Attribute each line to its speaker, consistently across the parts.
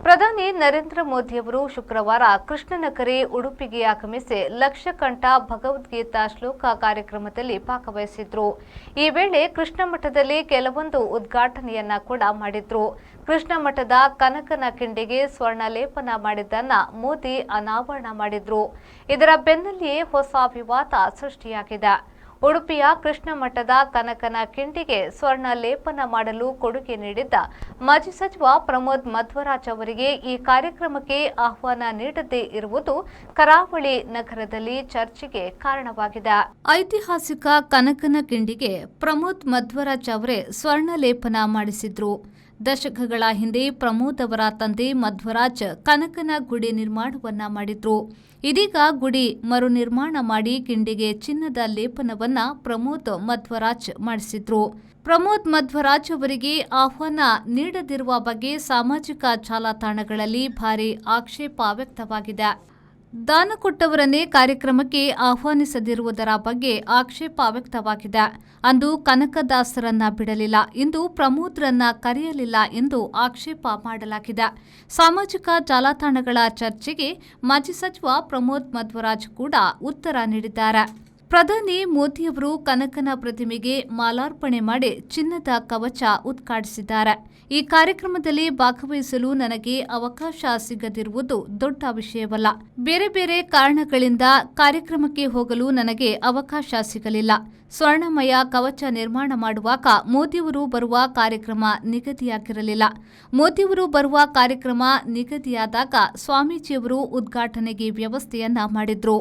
Speaker 1: ಪ್ರಧಾನಿ ನರೇಂದ್ರ ಮೋದಿಯವರು ಶುಕ್ರವಾರ ಕೃಷ್ಣನ ಕರೆ ಉಡುಪಿಗೆ ಆಗಮಿಸಿ ಲಕ್ಷಕಂಠ ಭಗವದ್ಗೀತಾ ಶ್ಲೋಕ ಕಾರ್ಯಕ್ರಮದಲ್ಲಿ ಭಾಗವಹಿಸಿದ್ರು. ಈ ವೇಳೆ ಕೃಷ್ಣ ಮಠದಲ್ಲಿ ಕೆಲವೊಂದು ಉದ್ಘಾಟನೆಯನ್ನ ಕೂಡ ಮಾಡಿದ್ರು. ಕೃಷ್ಣ ಮಠದ ಕನಕನ ಕಿಂಡಿಗೆ ಸ್ವರ್ಣ ಲೇಪನ ಮಾಡಿದ್ದನ್ನ ಮೋದಿ ಅನಾವರಣ ಮಾಡಿದ್ರು. ಇದರ ಬೆನ್ನಲ್ಲಿಯೇ ಹೊಸ ವಿವಾದ ಸೃಷ್ಟಿಯಾಗಿದೆ. ಉಡುಪಿಯ ಕೃಷ್ಣ ಮಠದ ಕನಕನ ಕಿಂಡಿಗೆ ಸ್ವರ್ಣ ಲೇಪನ ಮಾಡಲು ಕೊಡುಗೆ ನೀಡಿದ್ದ ಮಾಜಿ ಸಚಿವ ಪ್ರಮೋದ್ ಮಧ್ವರಾಜ್ ಅವರಿಗೆ ಈ ಕಾರ್ಯಕ್ರಮಕ್ಕೆ ಆಹ್ವಾನ ನೀಡದೇ ಇರುವುದು ಕರಾವಳಿ ನಗರದಲ್ಲಿ ಚರ್ಚೆಗೆ ಕಾರಣವಾಗಿದೆ. ಐತಿಹಾಸಿಕ ಕನಕನ ಕಿಂಡಿಗೆ ಪ್ರಮೋದ್ ಮಧ್ವರಾಜ್ ಅವರೇ ಸ್ವರ್ಣ ಲೇಪನ ಮಾಡಿಸಿದ್ರು. ದಶಕಗಳ ಹಿಂದೆ ಪ್ರಮೋದ್ ಅವರ ತಂದೆ ಮಧ್ವರಾಜ್ ಕನಕನ ಗುಡಿ ನಿರ್ಮಾಣವನ್ನ ಮಾಡಿದ್ರು. ಇದೀಗ ಗುಡಿ ಮರು ನಿರ್ಮಾಣ ಮಾಡಿ ಕಿಂಡಿಗೆ ಚಿನ್ನದ ಲೇಪನವನ್ನ ಪ್ರಮೋದ್ ಮಧ್ವರಾಜ್ ಮಾಡಿಸಿದ್ರು. ಪ್ರಮೋದ್ ಮಧ್ವರಾಜ್ ಅವರಿಗೆ ಆಹ್ವಾನ ನೀಡದಿರುವ ಬಗ್ಗೆ ಸಾಮಾಜಿಕ ಜಾಲತಾಣಗಳಲ್ಲಿ ಭಾರೀ ಆಕ್ಷೇಪ ವ್ಯಕ್ತವಾಗಿದೆ. ದಾನ ಕೊಟ್ಟವರನ್ನೇ ಕಾರ್ಯಕ್ರಮಕ್ಕೆ ಆಹ್ವಾನಿಸದಿರುವುದರ ಬಗ್ಗೆ ಆಕ್ಷೇಪ ವ್ಯಕ್ತವಾಗಿದೆ. ಅಂದು ಕನಕದಾಸರನ್ನ ಬಿಡಲಿಲ್ಲ, ಇಂದು ಪ್ರಮೋದ್ರನ್ನ ಕರೆಯಲಿಲ್ಲ ಎಂದು ಆಕ್ಷೇಪ ಮಾಡಲಾಗಿದೆ. ಸಾಮಾಜಿಕ ಜಾಲತಾಣಗಳ ಚರ್ಚೆಗೆ ಮಾಜಿ ಸಚಿವ ಪ್ರಮೋದ್ ಮಧ್ವರಾಜ್ ಕೂಡ ಉತ್ತರ ನೀಡಿದ್ದಾರೆ. ಪ್ರಧಾನಿ ಮೋದಿಯವರು ಕನಕನ ಪ್ರತಿಮೆಗೆ ಮಾಲಾರ್ಪಣೆ ಮಾಡಿ ಚಿನ್ನದ ಕವಚ ಉದ್ಘಾಟಿಸಿದ್ದಾರೆ. ಈ ಕಾರ್ಯಕ್ರಮದಲ್ಲಿ ಭಾಗವಹಿಸಲು ನನಗೆ ಅವಕಾಶ ಸಿಗದಿರುವುದು ದೊಡ್ಡ ವಿಷಯವಲ್ಲ. ಬೇರೆ ಬೇರೆ ಕಾರಣಗಳಿಂದ ಕಾರ್ಯಕ್ರಮಕ್ಕೆ ಹೋಗಲು ನನಗೆ ಅವಕಾಶ ಸಿಗಲಿಲ್ಲ. ಸ್ವರ್ಣಮಯ ಕವಚ ನಿರ್ಮಾಣ ಮಾಡುವಾಗ ಮೋದಿಯವರು ಬರುವ ಕಾರ್ಯಕ್ರಮ ನಿಗದಿಯಾಗಿರಲಿಲ್ಲ. ಮೋದಿಯವರು ಬರುವ ಕಾರ್ಯಕ್ರಮ ನಿಗದಿಯಾದಾಗ ಸ್ವಾಮೀಜಿಯವರು ಉದ್ಘಾಟನೆಗೆ ವ್ಯವಸ್ಥೆಯನ್ನ ಮಾಡಿದ್ರು.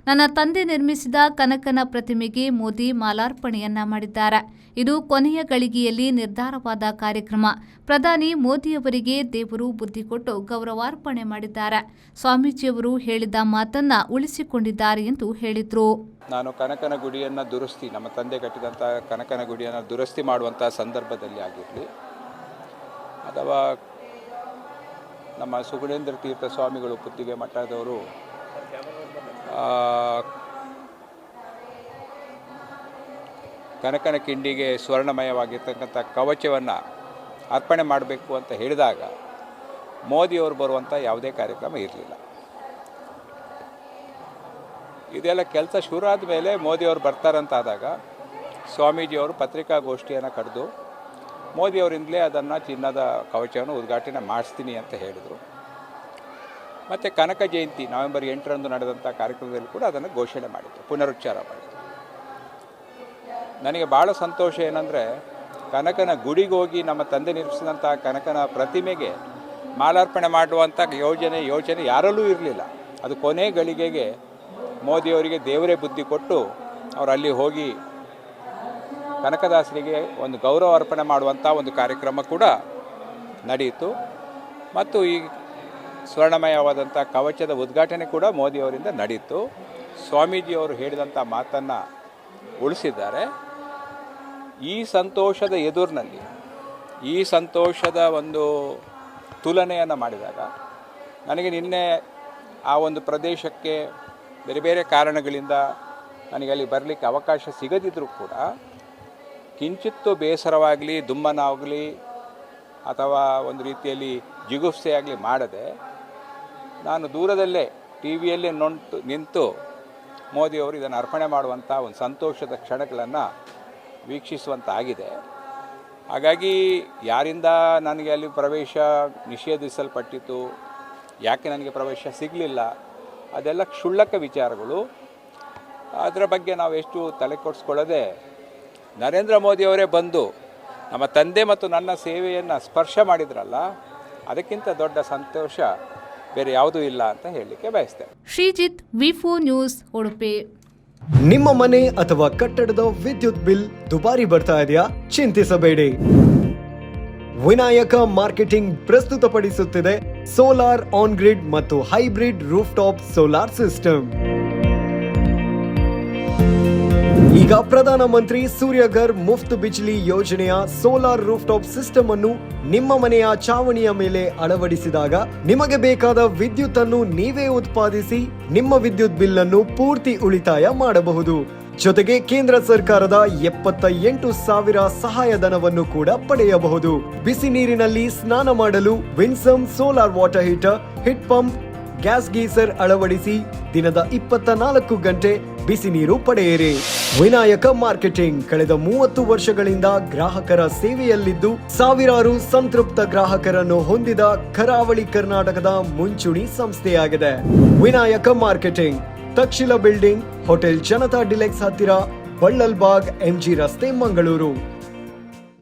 Speaker 1: ನನ್ನ ತಂದೆ ನಿರ್ಮಿಸಿದ ಕನಕನ ಪ್ರತಿಮೆಗೆ ಮೋದಿ ಮಾಲಾರ್ಪಣೆಯನ್ನ ಮಾಡಿದ್ದಾರೆ. ಇದು ಕೊನೆಯ ಗಳಿಗೆಯಲ್ಲಿ ನಿರ್ಧಾರವಾದ ಕಾರ್ಯಕ್ರಮ. ಪ್ರಧಾನಿ ಮೋದಿಯವರಿಗೆ ದೇವರು ಬುದ್ಧಿ ಕೊಟ್ಟು ಗೌರವಾರ್ಪಣೆ ಮಾಡಿದ್ದಾರೆ. ಸ್ವಾಮೀಜಿಯವರು ಹೇಳಿದ ಮಾತನ್ನ ಉಳಿಸಿಕೊಂಡಿದ್ದಾರೆ ಎಂದು ಹೇಳಿದ್ರು.
Speaker 2: ನಾನು ಕನಕನ ಗುಡಿಯನ್ನು ದುರಸ್ತಿ, ನಮ್ಮ ತಂದೆ ಕಟ್ಟಿದಂಥ ಕನಕನ ಗುಡಿಯನ್ನು ದುರಸ್ತಿ ಮಾಡುವಂಥ ಸಂದರ್ಭದಲ್ಲಿ ಆಗಿರಲಿ, ಅಥವಾ ನಮ್ಮ ಸುಗುಣೇಂದ್ರ ತೀರ್ಥ ಸ್ವಾಮಿಗಳು ಪುತ್ತಿಗೆ ಮಠದವರು ಕನಕನ ಕಿಂಡಿಗೆ ಸ್ವರ್ಣಮಯವಾಗಿರ್ತಕ್ಕಂಥ ಕವಚವನ್ನು ಅರ್ಪಣೆ ಮಾಡಬೇಕು ಅಂತ ಹೇಳಿದಾಗ ಮೋದಿಯವರು ಬರುವಂಥ ಯಾವುದೇ ಕಾರ್ಯಕ್ರಮ ಇರಲಿಲ್ಲ. ಇದೆಲ್ಲ ಕೆಲಸ ಶುರು ಆದ ಮೇಲೆ ಮೋದಿಯವರು ಬರ್ತಾರಂತಾದಾಗ ಸ್ವಾಮೀಜಿಯವರು ಪತ್ರಿಕಾಗೋಷ್ಠಿಯನ್ನು ಕರೆದು ಮೋದಿಯವರಿಂದಲೇ ಅದನ್ನು ಚಿನ್ನದ ಕವಚವನ್ನು ಉದ್ಘಾಟನೆ ಮಾಡಿಸ್ತೀನಿ ಅಂತ ಹೇಳಿದರು. ಮತ್ತು ಕನಕ ಜಯಂತಿ ನವೆಂಬರ್ 8ರಂದು ನಡೆದಂಥ ಕಾರ್ಯಕ್ರಮದಲ್ಲಿ ಕೂಡ ಅದನ್ನು ಘೋಷಣೆ ಮಾಡಿದರು, ಪುನರುಚ್ಚಾರ ಮಾಡಿದರು. ನನಗೆ ಭಾಳ ಸಂತೋಷ ಏನಂದರೆ, ಕನಕನ ಗುಡಿಗೆ ಹೋಗಿ ನಮ್ಮ ತಂದೆ ನಿರ್ಮಿಸಿದಂಥ ಕನಕನ ಪ್ರತಿಮೆಗೆ ಮಾಲಾರ್ಪಣೆ ಮಾಡುವಂಥ ಯೋಚನೆ ಯಾರಲ್ಲೂ ಇರಲಿಲ್ಲ. ಅದು ಕೊನೆ ಗಳಿಗೆಗೆ ಮೋದಿಯವರಿಗೆ ದೇವರೇ ಬುದ್ಧಿ ಕೊಟ್ಟು ಅವರು ಅಲ್ಲಿ ಹೋಗಿ ಕನಕದಾಸರಿಗೆ ಒಂದು ಗೌರವ ಅರ್ಪಣೆ ಮಾಡುವಂಥ ಒಂದು ಕಾರ್ಯಕ್ರಮ ಕೂಡ ನಡೆಯಿತು. ಮತ್ತು ಈ ಸ್ವರ್ಣಮಯವಾದಂಥ ಕವಚದ ಉದ್ಘಾಟನೆ ಕೂಡ ಮೋದಿಯವರಿಂದ ನಡೆಯಿತು. ಸ್ವಾಮೀಜಿಯವರು ಹೇಳಿದಂಥ ಮಾತನ್ನು ಉಳಿಸಿದ್ದಾರೆ. ಈ ಸಂತೋಷದ ಎದುರಿನಲ್ಲಿ ಈ ಸಂತೋಷದ ಒಂದು ತುಲನೆಯನ್ನು ಮಾಡಿದಾಗ ನನಗೆ ನಿನ್ನೆ ಆ ಒಂದು ಪ್ರದೇಶಕ್ಕೆ ಬೇರೆ ಬೇರೆ ಕಾರಣಗಳಿಂದ ನನಗೆ ಅಲ್ಲಿ ಬರಲಿಕ್ಕೆ ಅವಕಾಶ ಸಿಗದಿದ್ದರೂ ಕೂಡ ಕಿಂಚಿತ್ತು ಬೇಸರವಾಗಲಿ, ದುಮ್ಮನಾಗಲಿ, ಅಥವಾ ಒಂದು ರೀತಿಯಲ್ಲಿ ಜಿಗುಪ್ಸೆಯಾಗಲಿ ಮಾಡದೆ ನಾನು ದೂರದಲ್ಲೇ ಟಿ ವಿಯಲ್ಲೇ ನಿಂತು ಮೋದಿಯವರು ಇದನ್ನು ಅರ್ಪಣೆ ಮಾಡುವಂಥ ಒಂದು ಸಂತೋಷದ ಕ್ಷಣಗಳನ್ನು ವೀಕ್ಷಿಸುವಂತಾಗಿದೆ. ಹಾಗಾಗಿ ಯಾರಿಂದ ನನಗೆ ಅಲ್ಲಿ ಪ್ರವೇಶ ನಿಷೇಧಿಸಲ್ಪಟ್ಟಿತು, ಯಾಕೆ ನನಗೆ ಪ್ರವೇಶ ಸಿಗಲಿಲ್ಲ, ಅದೆಲ್ಲ ಕ್ಷುಲ್ಲಕ ವಿಚಾರಗಳು. ಅದರ ಬಗ್ಗೆ ನಾವು ಎಷ್ಟು ತಲೆ ಕೆಡಿಸ್ಕೊಳ್ಳದೆ ನರೇಂದ್ರ ಮೋದಿಯವರೇ ಬಂದು ನಮ್ಮ ತಂದೆ ಮತ್ತು ನನ್ನ ಸೇವೆಯನ್ನು ಸ್ಪರ್ಶ ಮಾಡಿದ್ರಲ್ಲ, ಅದಕ್ಕಿಂತ ದೊಡ್ಡ ಸಂತೋಷ ಬೇರೆ ಯಾವುದೂ ಇಲ್ಲ ಅಂತ ಹೇಳಲಿಕ್ಕೆ ಬಯಸ್ತೇನೆ.
Speaker 1: ಶ್ರೀಜಿತ್, ವಿ4 ನ್ಯೂಸ್, ಉಡುಪಿ.
Speaker 3: ನಿಮ್ಮ ಮನೆ ಅಥವಾ ಕಟ್ಟಡದ ವಿದ್ಯುತ್ ಬಿಲ್ ದುಬಾರಿ ಬರ್ತಾ ಇದೆಯಾ? ಚಿಂತಿಸಬೇಡಿ. ವಿನಾಯಕ ಮಾರ್ಕೆಟಿಂಗ್ ಪ್ರಸ್ತುತಪಡಿಸುತ್ತಿದೆ ಸೋಲಾರ್ ಆನ್ ಗ್ರಿಡ್ ಮತ್ತು hybrid roof top solar system. ಈಗ ಪ್ರಧಾನಮಂತ್ರಿ ಸೂರ್ಯಘರ್ ಮುಫ್ತ್ ಬಿಜ್ಲಿ ಯೋಜನೆಯ ಸೋಲಾರ್ ರೂಫ್ ಟಾಪ್ ಸಿಸ್ಟಮ್ ಅನ್ನು ನಿಮ್ಮ ಮನೆಯ ಚಾವಣಿಯ ಮೇಲೆ ಅಳವಡಿಸಿದಾಗ ನಿಮಗೆ ಬೇಕಾದ ವಿದ್ಯುತ್ ಅನ್ನು ನೀವೇ ಉತ್ಪಾದಿಸಿ ನಿಮ್ಮ ವಿದ್ಯುತ್ ಬಿಲ್ ಅನ್ನು ಪೂರ್ತಿ ಉಳಿತಾಯ ಮಾಡಬಹುದು. ಜೊತೆಗೆ ಕೇಂದ್ರ ಸರ್ಕಾರದ 78,000 ಸಹಾಯಧನವನ್ನು ಕೂಡ ಪಡೆಯಬಹುದು. ಬಿಸಿ ನೀರಿನಲ್ಲಿ ಸ್ನಾನ ಮಾಡಲು winsome solar water heater, heat pump, gas geyser ಅಳವಡಿಸಿ ದಿನದ 24 ಗಂಟೆ ಬಿಸಿ ನೀರು ಪಡೆಯಿರಿ. ವಿನಾಯಕ ಮಾರ್ಕೆಟಿಂಗ್ ಕಳೆದ 30 ವರ್ಷಗಳಿಂದ ಗ್ರಾಹಕರ ಸೇವೆಯಲ್ಲಿದ್ದು ಸಾವಿರಾರು ಸಂತೃಪ್ತ ಗ್ರಾಹಕರನ್ನು ಹೊಂದಿದ ಕರಾವಳಿ ಕರ್ನಾಟಕದ ಮುಂಚೂಣಿ ಸಂಸ್ಥೆಯಾಗಿದೆ. Vinayaka marketing, Takshila building, hotel Janata deluxe ಹತ್ತಿರ, ಬಳ್ಳಲ್ಬಾಗ್, MG ರಸ್ತೆ, ಮಂಗಳೂರು.